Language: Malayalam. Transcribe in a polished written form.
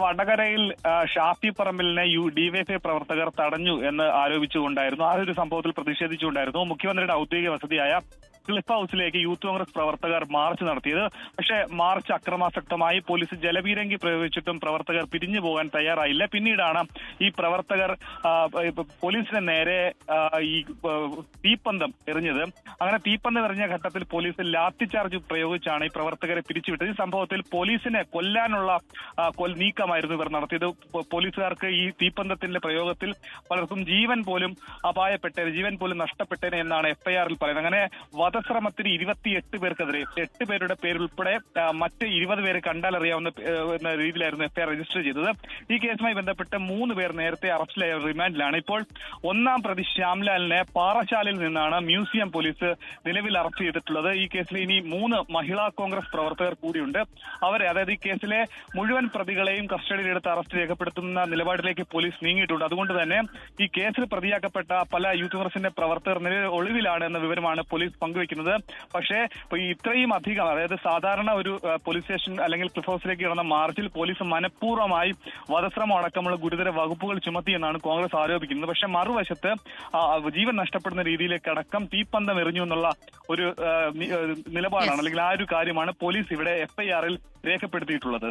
വടകരയിൽ ഷാഫി പറമ്പിലിനെ ഡിവൈഎഫ്ഐ പ്രവർത്തകർ തടഞ്ഞു എന്ന് ആരോപിച്ചുകൊണ്ടായിരുന്നു. ആ ഒരു സംഭവത്തിൽ പ്രതിഷേധിച്ചുകൊണ്ടായിരുന്നു മുഖ്യമന്ത്രിയുടെ ഔദ്യോഗിക വസതിയായ ക്ലിഫ് ഹൌസിലേക്ക് യൂത്ത് കോൺഗ്രസ് പ്രവർത്തകർ മാർച്ച് നടത്തിയത്. പക്ഷേ മാർച്ച് അക്രമാസക്തമായി പോലീസ് ജലപീരങ്കി പ്രയോഗിച്ചിട്ടും പ്രവർത്തകർ പിരിഞ്ഞു പോകാൻ തയ്യാറായില്ല. പിന്നീടാണ് ഈ പ്രവർത്തകർ പോലീസിന് നേരെ ഈ തീപ്പന്തം എറിഞ്ഞത്. അങ്ങനെ തീപ്പന്തം എറിഞ്ഞ ഘട്ടത്തിൽ പോലീസ് ലാത്തി ചാർജ് പ്രയോഗിച്ചാണ് ഈ പ്രവർത്തകരെ പിരിച്ചുവിട്ടത്. ഈ സംഭവത്തിൽ പോലീസിനെ കൊല്ലാനുള്ള നീക്കമായിരുന്നു ഇവർ നടത്തിയത്. പോലീസുകാർക്ക് ഈ തീപ്പന്തത്തിന്റെ പ്രയോഗത്തിൽ പലർക്കും ജീവൻ പോലും നഷ്ടപ്പെട്ടേനെ എന്നാണ് എഫ്ഐആറിൽ പറയുന്നത്. അങ്ങനെ വധശ്രമത്തിന് 28 പേർക്കെതിരെ 8 പേരുടെ പേരുൾപ്പെടെ മറ്റ് 20 പേരെ കണ്ടാലറിയാവുന്ന രീതിയിലായിരുന്നു എഫ്ഐആർ രജിസ്റ്റർ ചെയ്തത്. ഈ കേസുമായി ബന്ധപ്പെട്ട് 3 പേർ നേരത്തെ അറസ്റ്റിലായ റിമാൻഡിലാണ്. ഇപ്പോൾ ഒന്നാം പ്രതി ശ്യാംലാലിനെ പാറശാലയിൽ നിന്നാണ് മ്യൂസിയം പോലീസ് നിലവിൽ അറസ്റ്റ് ചെയ്തിട്ടുള്ളത്. ഈ കേസിൽ ഇനി 3 മഹിളാ കോൺഗ്രസ് പ്രവർത്തകർ കൂടിയുണ്ട്. അവരെ, അതായത് ഈ കേസിലെ മുഴുവൻ പ്രതികളെയും കസ്റ്റഡിയിലെടുത്ത് അറസ്റ്റ് രേഖപ്പെടുത്തുന്ന നിലപാടിലേക്ക് പോലീസ് നീങ്ങിയിട്ടുണ്ട്. അതുകൊണ്ട് തന്നെ ഈ കേസിൽ പ്രതിയാക്കപ്പെട്ട പല യൂത്ത് കോൺഗ്രസിന്റെ പ്രവർത്തകർ നിലവിൽ ഒളിവിലാണ് എന്ന വിവരമാണ് പോലീസ് പങ്കുവെക്കുന്നത്. പക്ഷേ ഇത്രയും അധികം, അതായത് സാധാരണ ഒരു പോലീസ് സ്റ്റേഷൻ അല്ലെങ്കിൽ ക്ലിഫ് ഹൌസിലേക്ക് നടന്ന മാർച്ചിൽ പോലീസ് മനഃപൂർവ്വമായി വധശ്രമം അടക്കമുള്ള ഗുരുതര വകുപ്പുകൾ ചുമത്തിയെന്നാണ് കോൺഗ്രസ് ആരോപിക്കുന്നത്. പക്ഷെ മറുവശത്ത് ജീവൻ നഷ്ടപ്പെടുന്ന രീതിയിലേക്ക് അടക്കം തീപ്പന്തം എറിഞ്ഞു എന്നുള്ള ഒരു നിലപാടാണ്, അല്ലെങ്കിൽ ആ ഒരു കാര്യമാണ് പോലീസ് ഇവിടെ എഫ്ഐആറിൽ രേഖപ്പെടുത്തിയിട്ടുള്ളത്.